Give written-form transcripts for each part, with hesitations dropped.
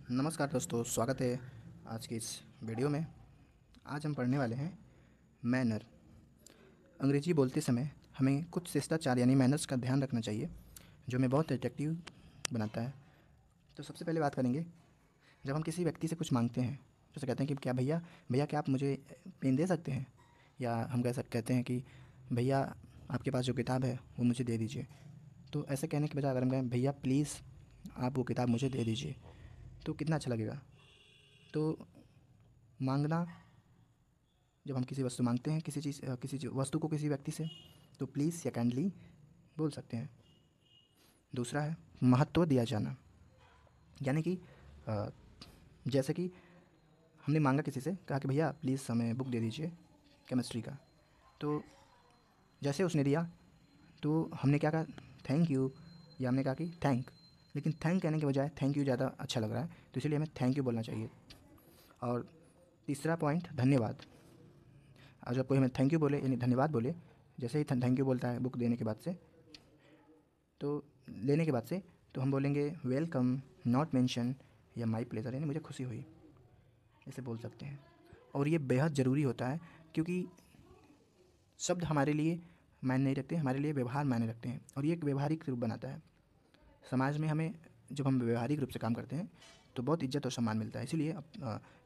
नमस्कार दोस्तों, स्वागत है आज की इस वीडियो में। आज हम पढ़ने वाले हैं मैनर। अंग्रेजी बोलते समय हमें कुछ शिष्टाचार यानी मैनर्स का ध्यान रखना चाहिए, जो हमें बहुत अट्रैक्टिव बनाता है। तो सबसे पहले बात करेंगे, जब हम किसी व्यक्ति से कुछ मांगते हैं, जैसे कहते हैं कि क्या भैया भैया क्या आप मुझे पेन दे सकते हैं, या हम कहते हैं कि भैया आपके पास जो किताब है वो मुझे दे दीजिए। तो ऐसे कहने के बजाय अगर हम कहें भैया प्लीज़ आप वो किताब मुझे दे दीजिए, तो कितना अच्छा लगेगा। तो मांगना, जब हम किसी वस्तु मांगते हैं, किसी वस्तु को किसी व्यक्ति से, तो प्लीज़ या काइंडली बोल सकते हैं। दूसरा है महत्व दिया जाना, यानी कि जैसे कि हमने मांगा किसी से, कहा कि भैया प्लीज़ हमें बुक दे दीजिए केमिस्ट्री का। तो जैसे उसने दिया तो हमने क्या कहा, थैंक यू, या हमने कहा कि थैंक। लेकिन थैंक कहने के बजाय थैंक यू ज़्यादा अच्छा लग रहा है, तो इसीलिए हमें थैंक यू बोलना चाहिए। और तीसरा पॉइंट धन्यवाद। और जब कोई हमें थैंक यू बोले यानी धन्यवाद बोले, जैसे ही थैंक यू बोलता है बुक देने के बाद से, तो लेने के बाद से, तो हम बोलेंगे वेलकम, नॉट मेंशन, या माई प्लेज़र, यानी मुझे खुशी हुई, ऐसे बोल सकते हैं। और ये बेहद ज़रूरी होता है, क्योंकि शब्द हमारे लिए मायने नहीं रखते, हमारे लिए व्यवहार मायने रखते हैं, और ये एक व्यवहारिक रूप बनाता है समाज में। हमें जब हम व्यवहारिक रूप से काम करते हैं तो बहुत इज्जत और सम्मान मिलता है। इसीलिए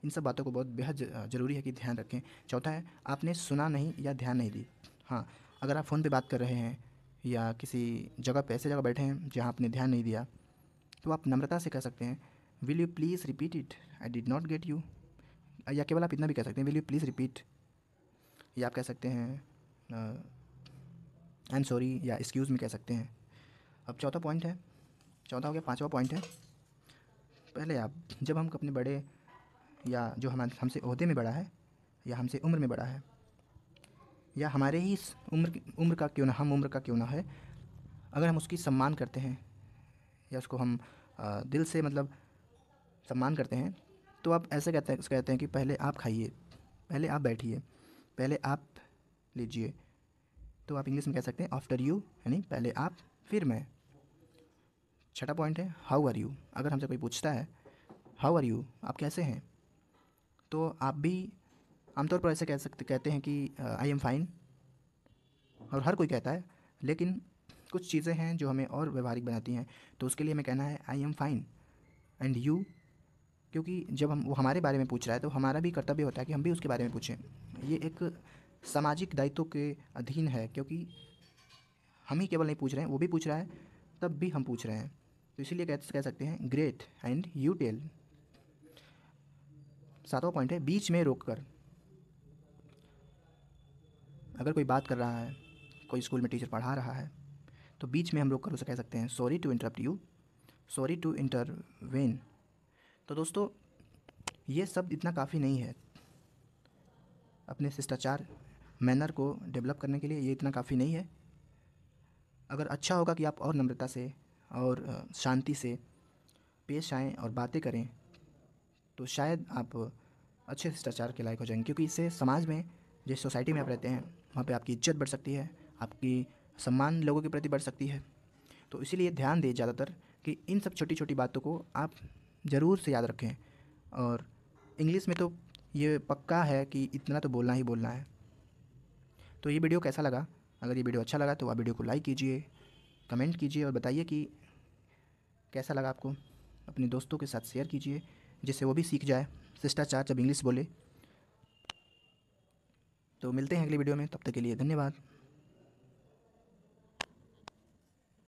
इन सब बातों को बहुत बेहद ज़रूरी है कि ध्यान रखें। चौथा है आपने सुना नहीं या ध्यान नहीं दी। हाँ, अगर आप फ़ोन पे बात कर रहे हैं या किसी जगह पे ऐसे जगह बैठे हैं जहाँ आपने ध्यान नहीं दिया, तो आप नम्रता से कह सकते हैं will you please repeat it, I did not get you. या केवल आप इतना भी कह सकते हैं विल यू प्लीज़ रिपीट। या आप कह सकते हैं आई एम सॉरी, या एक्सक्यूज़ मी कह सकते हैं। अब चौथा पॉइंट है, चौथा हो गया, पाँचवा पॉइंट है, पहले आप जब हम अपने बड़े या जो हमसे ओहदे में बड़ा है, या हमसे उम्र में बड़ा है, या हमारे ही उम्र का क्यों ना, हम उम्र का क्यों ना है, अगर हम उसकी सम्मान करते हैं या उसको हम दिल से मतलब सम्मान करते हैं, तो आप ऐसे कहते हैं कि पहले आप खाइए, पहले आप बैठिए, पहले आप लीजिए। तो आप इंग्लिश में कह सकते हैं आफ्टर यू, यानी पहले आप फिर मैं। छठा पॉइंट है हाउ आर यू। अगर हमसे कोई पूछता है हाउ आर यू, आप कैसे हैं, तो आप भी आमतौर पर ऐसे कहते हैं कि आई एम फाइन, और हर कोई कहता है। लेकिन कुछ चीज़ें हैं जो हमें और व्यवहारिक बनाती हैं, तो उसके लिए हमें कहना है I am fine and you. क्योंकि जब वो हमारे बारे में पूछ रहा है, तो हमारा भी कर्तव्य होता है कि हम भी उसके बारे में पूछें। ये एक सामाजिक दायित्व के अधीन है, क्योंकि हम ही केवल नहीं पूछ रहे हैं, वो भी पूछ रहा है, तब भी हम पूछ रहे हैं। तो इसीलिए कह सकते हैं ग्रेट एंड यू टेल। सातवां पॉइंट है बीच में रोककर। अगर कोई बात कर रहा है, कोई स्कूल में टीचर पढ़ा रहा है, तो बीच में हम रोक कर उसे कह सकते हैं sorry to interrupt you, sorry to intervene. तो दोस्तों, ये सब इतना काफ़ी नहीं है अपने शिष्टाचार मैनर को डेवलप करने के लिए, ये इतना काफ़ी नहीं है। अगर अच्छा होगा कि आप और नम्रता से और शांति से पेश आएँ और बातें करें, तो शायद आप अच्छे शिष्टाचार के लायक हो जाएंगे, क्योंकि इससे समाज में, जिस सोसाइटी में आप रहते हैं, वहाँ पे आपकी इज्जत बढ़ सकती है, आपकी सम्मान लोगों के प्रति बढ़ सकती है। तो इसीलिए ध्यान दें ज़्यादातर कि इन सब छोटी छोटी बातों को आप ज़रूर से याद रखें। और इंग्लिश में तो ये पक्का है कि इतना तो बोलना ही बोलना है। तो ये वीडियो कैसा लगा? अगर ये वीडियो अच्छा लगा तो आप वीडियो को लाइक कीजिए, कमेंट कीजिए और बताइए कि कैसा लगा आपको। अपने दोस्तों के साथ शेयर कीजिए, जिससे वो भी सीख जाए शिष्टाचार जब इंग्लिश बोले। तो मिलते हैं अगली वीडियो में, तब तक के लिए धन्यवाद।